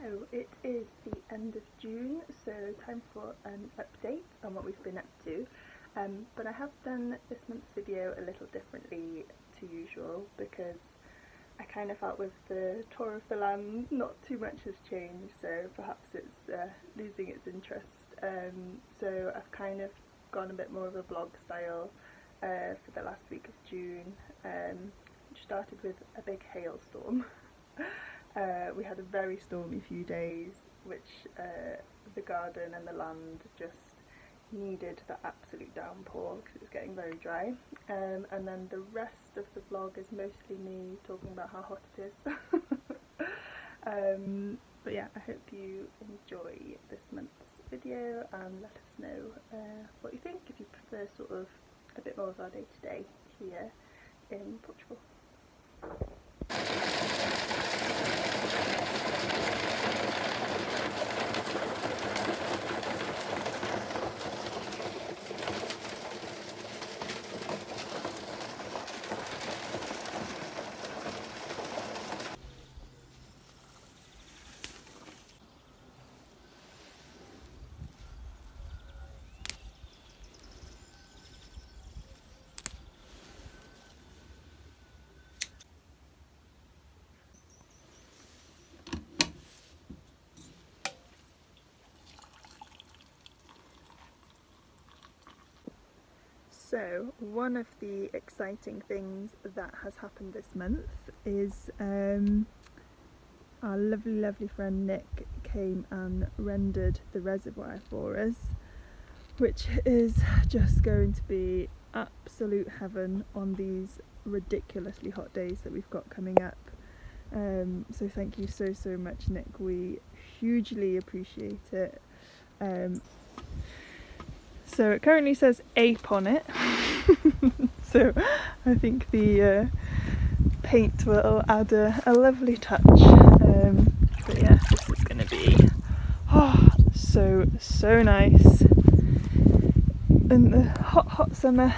So it is the end of June, so time for an update on what we've been up to. But I have done this month's video a little differently to usual because I kind of felt with the tour of the land not too much has changed, so perhaps it's losing its interest. So I've kind of gone a bit more of a vlog style for the last week of June, which started with a big hailstorm. We had a very stormy few days, which the garden and the land just needed the absolute downpour because it was getting very dry. And then the rest of the vlog is mostly me talking about how hot it is. But yeah, I hope you enjoy this month's video and let us know what you think, if you prefer sort of a bit more of our day-to-day here in Portugal. So one of the exciting things that has happened this month is our lovely friend Nick came and rendered the reservoir for us, which is just going to be absolute heaven on these ridiculously hot days that we've got coming up. So thank you so much, Nick, we hugely appreciate it. So it currently says ape on it, so I think the paint will add a lovely touch. But yeah, this is going to be so nice in the hot summer.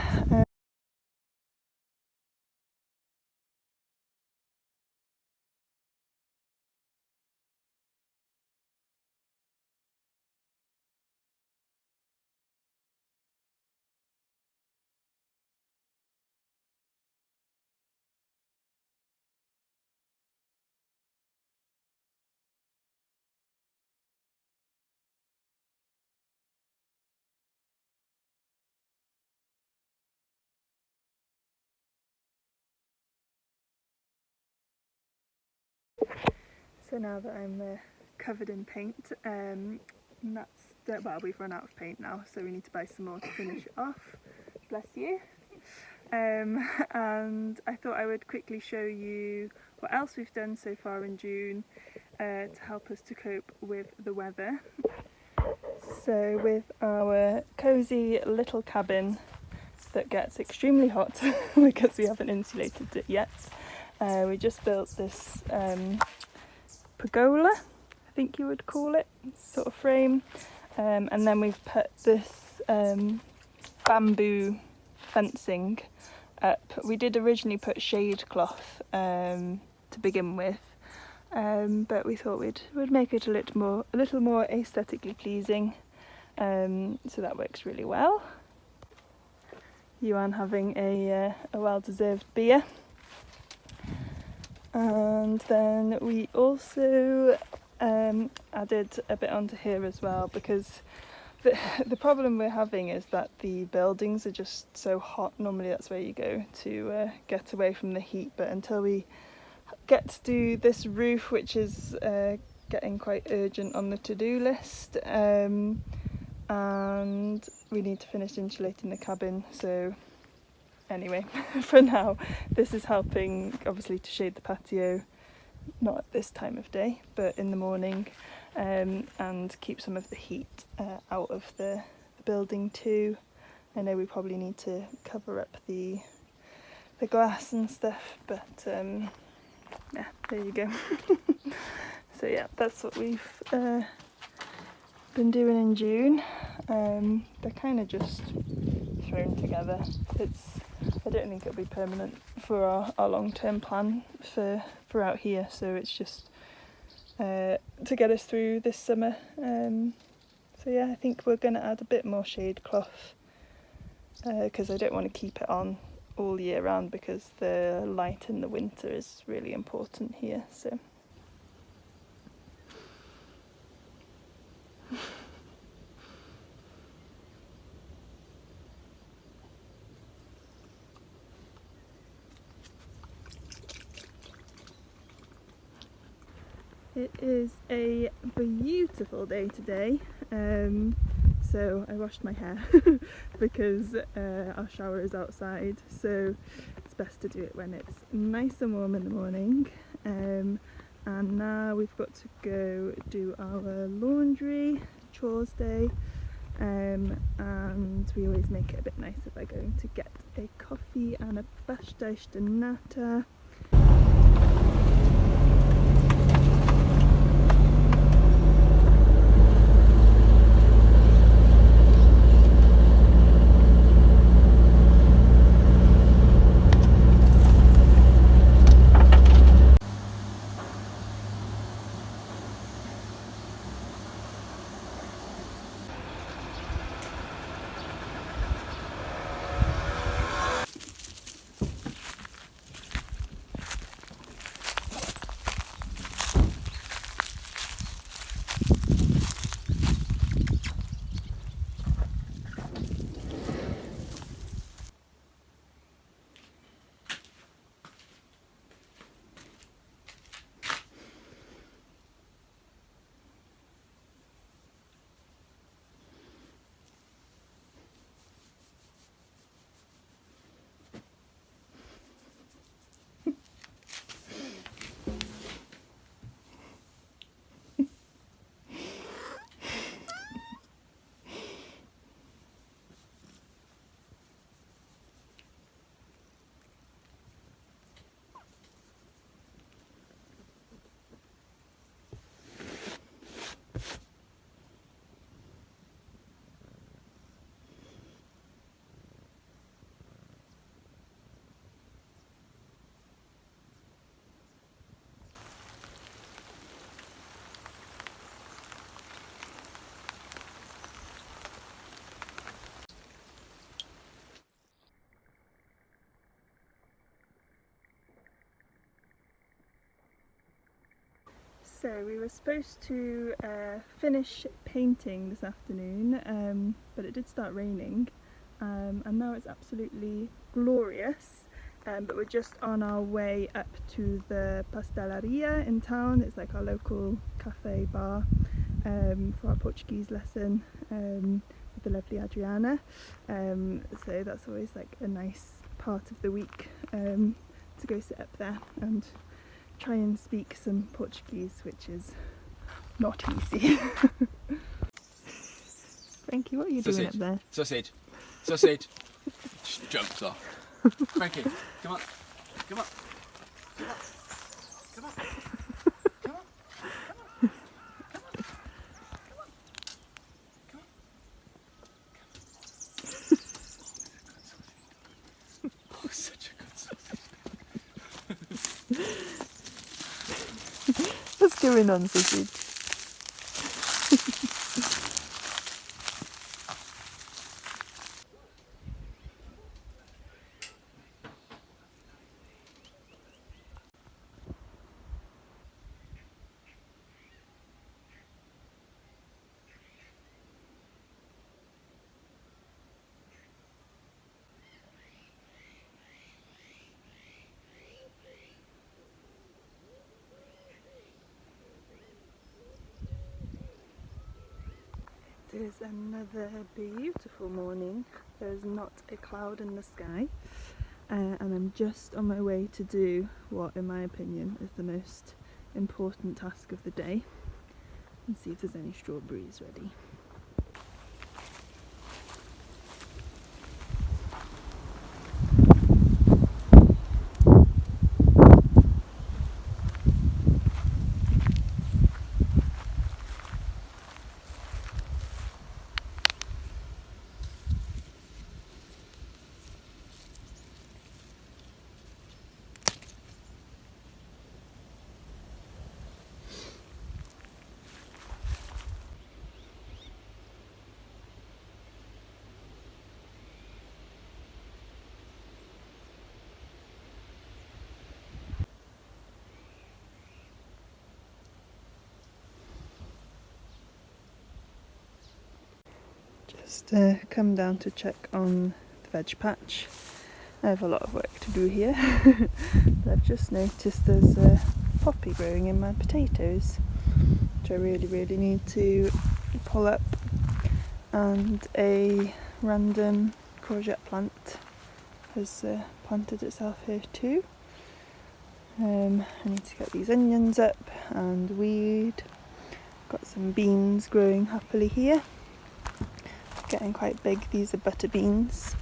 So now that I'm covered in paint, well, we've run out of paint now, so we need to buy some more to finish it off. Bless you. And I thought I would quickly show you what else we've done so far in June to help us to cope with the weather. So with our cosy little cabin that gets extremely hot because we haven't insulated it yet, we just built this pergola, I think you would call it, sort of frame, and then we've put this bamboo fencing up. We did originally put shade cloth to begin with, but we thought we'd make it a little more aesthetically pleasing, so that works really well. Iwan having a well-deserved beer. And then we also added a bit onto here as well, because the problem we're having is that the buildings are just so hot. Normally that's where you go to get away from the heat, but until we get to do this roof, which is getting quite urgent on the to-do list, and we need to finish insulating the cabin, so anyway, for now, this is helping obviously to shade the patio, not at this time of day, but in the morning, and keep some of the heat out of the building too. I know we probably need to cover up the glass and stuff, but yeah, there you go. So yeah, that's what we've been doing in June. They're kind of just thrown together. I don't think it'll be permanent for our long-term plan for out here, so it's just to get us through this summer. So yeah, I think we're going to add a bit more shade cloth because I don't want to keep it on all year round because the light in the winter is really important here. So it is a beautiful day today. So I washed my hair because our shower is outside, so it's best to do it when it's nice and warm in the morning. And now we've got to go do our laundry, chores day, and we always make it a bit nicer by going to get a coffee and a pasta de nata. So we were supposed to finish painting this afternoon, but it did start raining, and now it's absolutely glorious. But we're just on our way up to the pasteleria in town. It's like our local cafe bar for our Portuguese lesson with the lovely Adriana. So that's always like a nice part of the week to go sit up there and try and speak some Portuguese, which is not easy. Frankie, what are you doing up there? Sausage. Sausage. Just jumps off. Frankie, come on. Come on. Come on. Come on. Come on. Come on. Come on. Come on. Oh, such a good sausage. What's going on, sausage? It is another beautiful morning. There's not a cloud in the sky, and I'm just on my way to do what, in my opinion, is the most important task of the day, and see if there's any strawberries ready. just come down to check on the veg patch. I have a lot of work to do here, but I've just noticed there's a poppy growing in my potatoes, which I really need to pull up, and a random courgette plant has planted itself here too. I need to get these onions up and weed. Got some beans growing happily here, getting quite big. These are butter beans.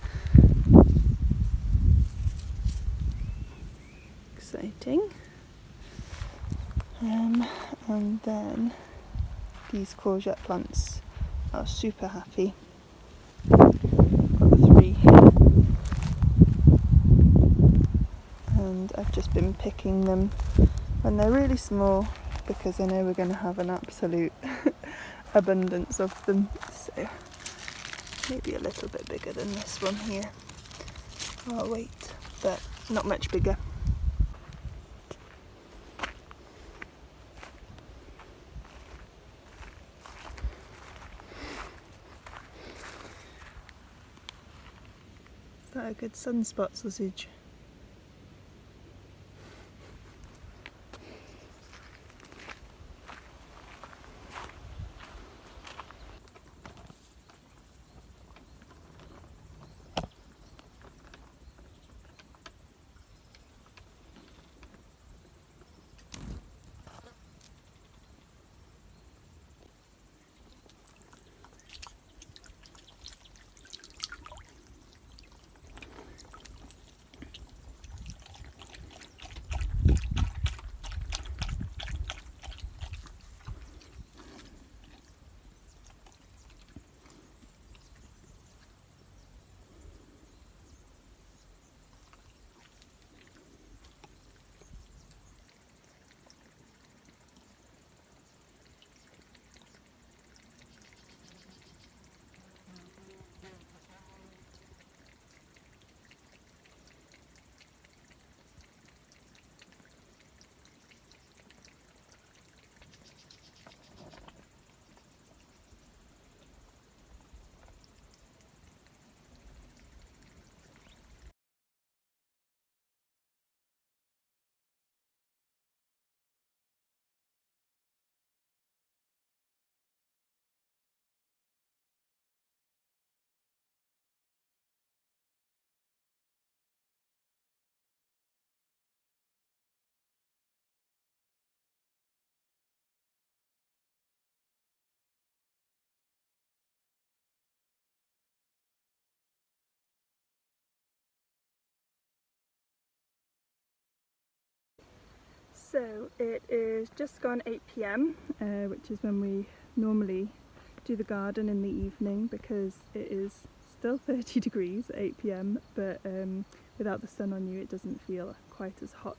Exciting. And then these courgette plants are super happy. Got 3 here, and I've just been picking them when they're really small because I know we're going to have an absolute abundance of them. So maybe a little bit bigger than this one here. I'll wait, but not much bigger. Is that a good sunspot sausage? So it is just gone 8 p.m, which is when we normally do the garden in the evening, because it is still 30 degrees at 8 p.m, but without the sun on you it doesn't feel quite as hot.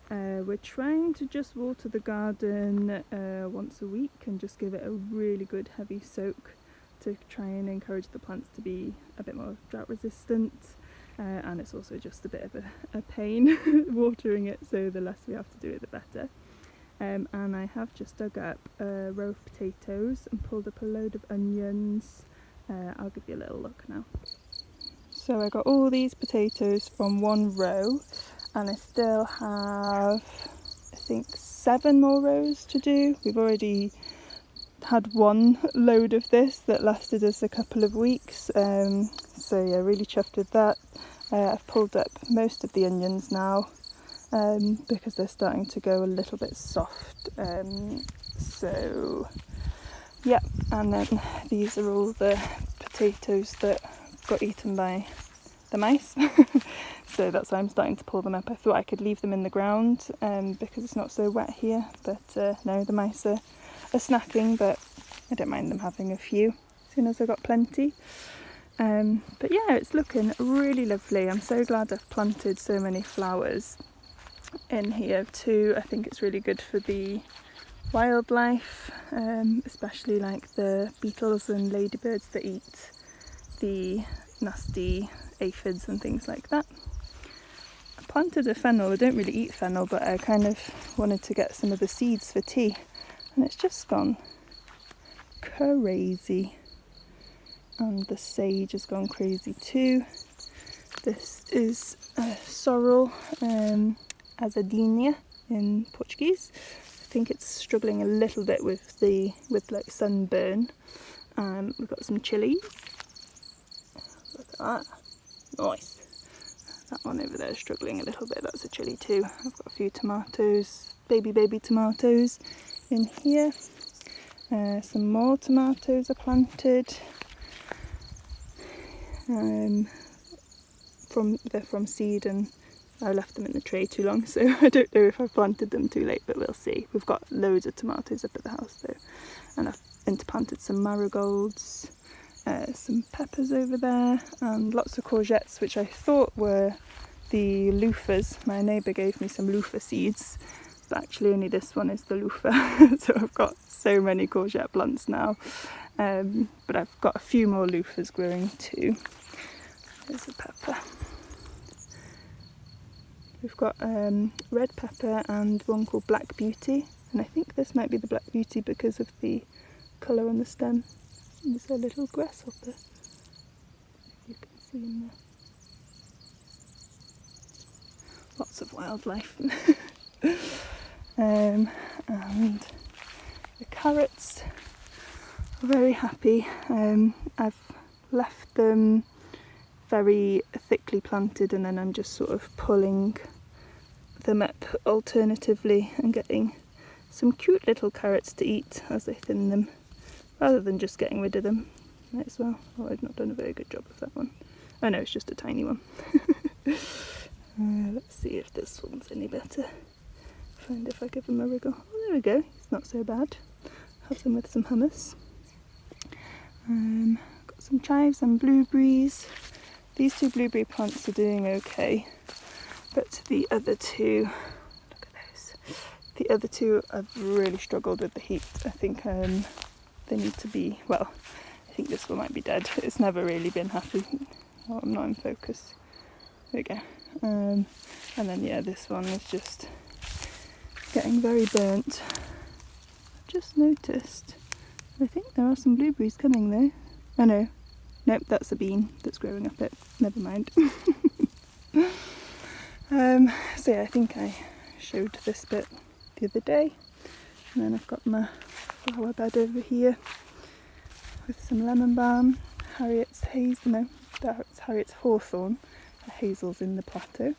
We're trying to just water the garden once a week and just give it a really good heavy soak to try and encourage the plants to be a bit more drought resistant. And it's also just a bit of a pain watering it, so the less we have to do it the better. And I have just dug up a row of potatoes and pulled up a load of onions. I'll give you a little look now. So I got all these potatoes from one row, and I still have, I think, 7 more rows to do. We've already had one load of this that lasted us a couple of weeks, so yeah, really chuffed with that. I've pulled up most of the onions now because they're starting to go a little bit soft, so yeah. And then these are all the potatoes that got eaten by the mice. So that's why I'm starting to pull them up. I thought I could leave them in the ground because it's not so wet here, but no, the mice are snacking, but I don't mind them having a few as soon as I've got plenty. But yeah, it's looking really lovely. I'm so glad I've planted so many flowers in here too. I think it's really good for the wildlife, especially like the beetles and ladybirds that eat the nasty aphids and things like that. I planted a fennel. I don't really eat fennel, but I kind of wanted to get some of the seeds for tea, and it's just gone crazy. and the sage has gone crazy too. This is sorrel, azadinha in Portuguese. I think it's struggling a little bit with like sunburn. We've got some chilies. Look at that, nice. That one over there is struggling a little bit, that's a chilli too. I've got a few tomatoes, baby tomatoes in here. Some more tomatoes are planted. They're from seed, and I left them in the tray too long, so I don't know if I planted them too late, but we'll see. We've got loads of tomatoes up at the house though, and I've interplanted some marigolds. Some peppers over there, and lots of courgettes, which I thought were the loofahs. My neighbour gave me some loofah seeds, but actually only this one is the loofah. So I've got so many courgette plants now, but I've got a few more loofahs growing too. There's a pepper. We've got red pepper and one called Black Beauty, and I think this might be the Black Beauty because of the colour on the stem. There's a little grasshopper, you can see in there. Lots of wildlife. And the carrots are very happy. I've left them very thickly planted, and then I'm just sort of pulling them up alternatively and getting some cute little carrots to eat as I thin them, rather than just getting rid of them. Might as well. Oh, I've not done a very good job of that one. Oh no, it's just a tiny one. Let's see if this one's any better. Find if I give them a wriggle. Oh, there we go. It's not so bad. Have them with some hummus. Got some chives and blueberries. These two blueberry plants are doing okay, but the other two, look at those. The other two have really struggled with the heat. I think they need to be, well, I think this one might be dead. It's never really been happy. Oh, I'm not in focus. There we go. And then yeah, this one is just getting very burnt. I've just noticed, I think there are some blueberries coming though. Oh no, nope, that's a bean that's growing up it. Never mind. So yeah, I think I showed this bit the other day. And then I've got my flower bed over here with some lemon balm, Harriet's hazel, no, that's Harriet's hawthorn, the hazel's in the plateau.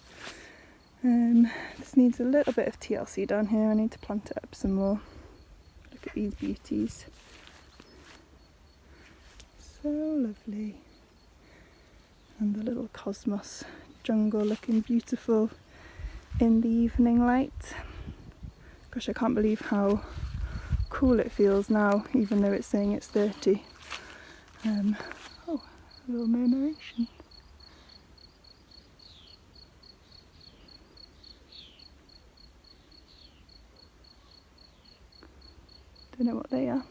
This needs a little bit of TLC down here, I need to plant it up some more. Look at these beauties. So lovely. And the little cosmos jungle looking beautiful in the evening light. Gosh, I can't believe how cool it feels now, even though it's saying it's 30. Oh, a little murmuration. Don't know what they are.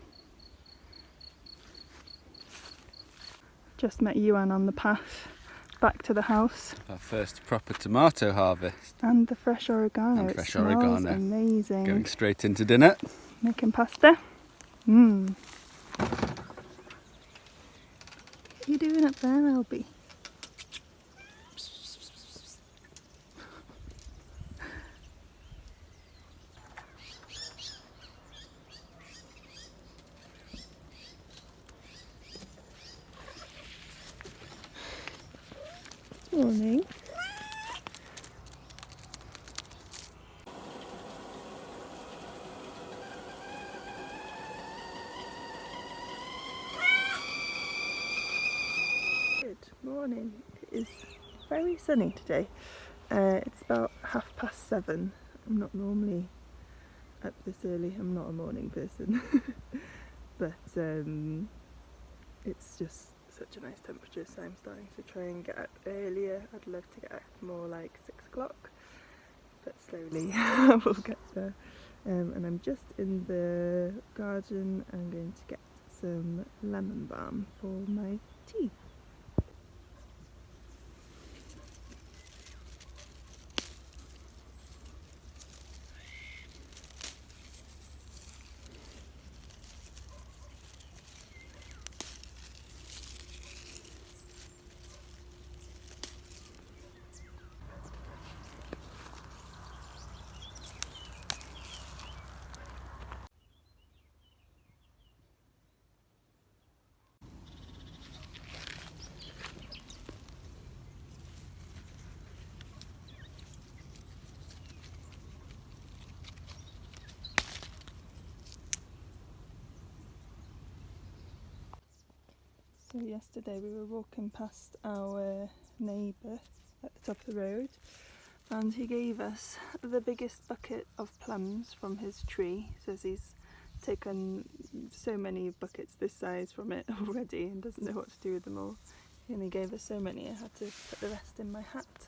Just met Iwan on the path back to the house. Our first proper tomato harvest. And the fresh oregano. And fresh it smells oregano. Amazing. Going straight into dinner. Making pasta. What are you doing up there, Albi? Morning. Good morning. It is very sunny today. It's about 7:30. I'm not normally up this early. I'm not a morning person. But it's just such a nice temperature, so I'm starting to try and get up earlier. I'd love to get up more like 6 o'clock, but slowly I will get there. And I'm just in the garden. I'm going to get some lemon balm for my tea. So yesterday we were walking past our neighbour at the top of the road, and he gave us the biggest bucket of plums from his tree. He says he's taken so many buckets this size from it already and doesn't know what to do with them all. He only gave us so many, I had to put the rest in my hat.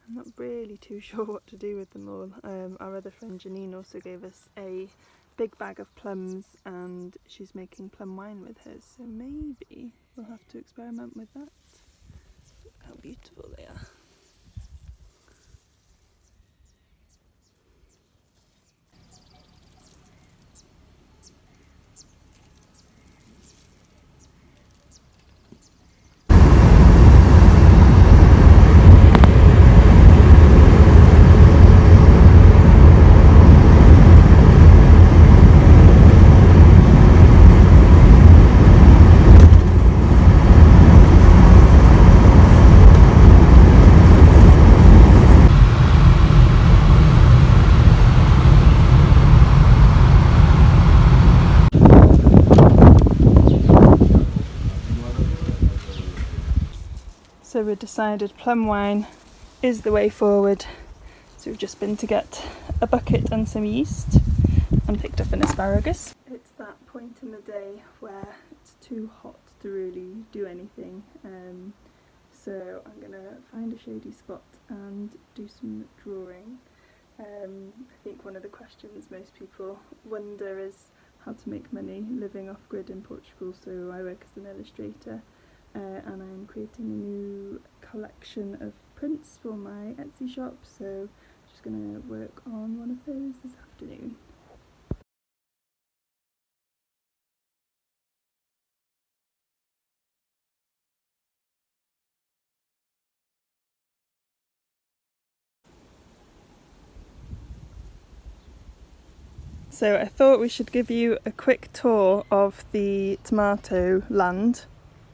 I'm not really too sure what to do with them all. Our other friend Janine also gave us a big bag of plums, and she's making plum wine with hers, so maybe we'll have to experiment with that. Look how beautiful they are. So we decided plum wine is the way forward. So we've just been to get a bucket and some yeast and picked up an asparagus. It's that point in the day where it's too hot to really do anything. So I'm going to find a shady spot and do some drawing. I think one of the questions most people wonder is how to make money living off grid in Portugal. So I work as an illustrator. And I'm creating a new collection of prints for my Etsy shop, so I'm just going to work on one of those this afternoon. So I thought we should give you a quick tour of the tomato land,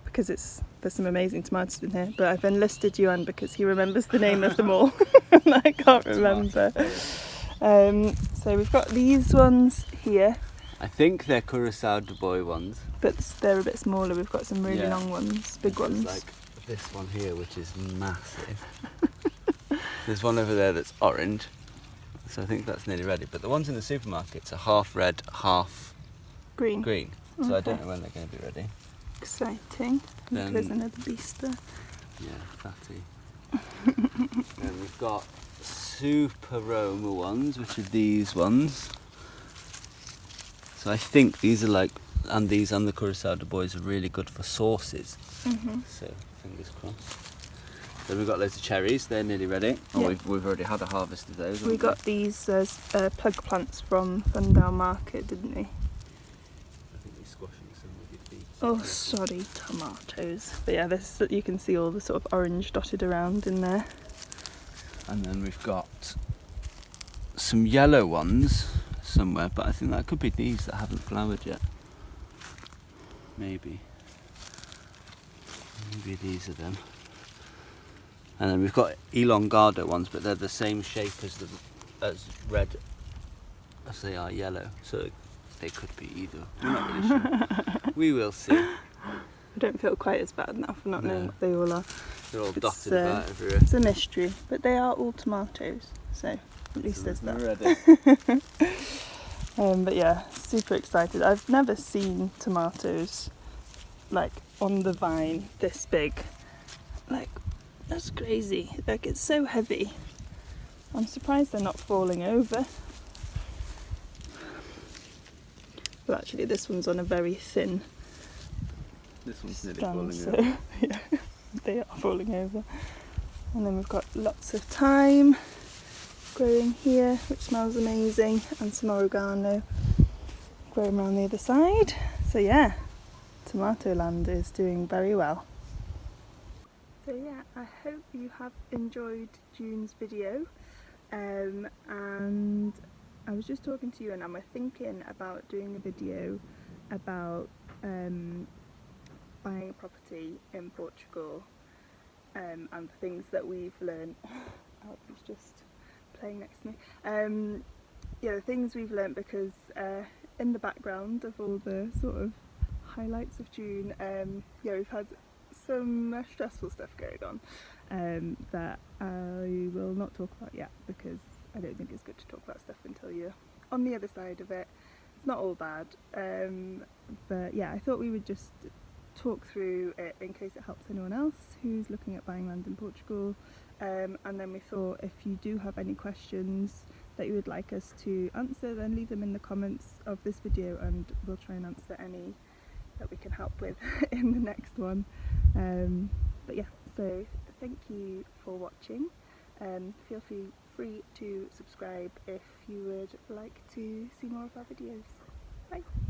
because there's some amazing tomatoes in here, but I've enlisted Iwan because he remembers the name of them all and I can't remember. So we've got these ones here. I think they're Curacao de Boy ones. But they're a bit smaller. We've got some really long ones, big ones. Like this one here, which is massive. There's one over there that's orange, so I think that's nearly ready. But the ones in the supermarkets are half red, half green. So Okay. I don't know when they're going to be ready. Exciting. There's another beast there. Yeah, fatty. Then we've got Super Roma ones, which are these ones. So I think these are like, and these and the Curacao de Boys are really good for sauces. So fingers crossed. Then we've got loads of cherries. They're nearly ready. Oh, Yeah. we've already had a harvest of those. We got these plug plants from Fundale Market, didn't we? I think you're squashing some with your feet. Oh, sorry, tomatoes. But yeah, this, you can see all the sort of orange dotted around in there. And then we've got some yellow ones somewhere, but I think that could be these that haven't flowered yet. Maybe these are them. And then we've got elongado ones, but they're the same shape as red as they are yellow, so they could be either. We're not really sure. We will see. I don't feel quite as bad now for not knowing what they all are. They're all dotted about everywhere. It's a mystery, but they are all tomatoes, so at least there's that. Ready. But yeah, super excited. I've never seen tomatoes like on the vine this big. Like, that's crazy. Like, it's so heavy. I'm surprised they're not falling over. But actually this one's on a very thin This one's nearly stand, falling so over. yeah, they are falling over. And then we've got lots of thyme growing here, which smells amazing, and some oregano growing around the other side. So yeah, tomato land is doing very well. So yeah, I hope you have enjoyed June's video, and I was just talking to you and we're thinking about doing a video about buying a property in Portugal, and things that we've learned. Albi's just playing next to me. Yeah, the things we've learnt, because in the background of all the sort of highlights of June. Yeah, we've had some stressful stuff going on that I will not talk about yet, because I don't think it's good to talk about stuff until you're on the other side of it. It's not all bad, but yeah, I thought we would just talk through it in case it helps anyone else who's looking at buying land in Portugal, and then we thought if you do have any questions that you would like us to answer, then leave them in the comments of this video and we'll try and answer any that we can help with in the next one. But yeah, so thank you for watching. Feel free to subscribe if you would like to see more of our videos. Bye!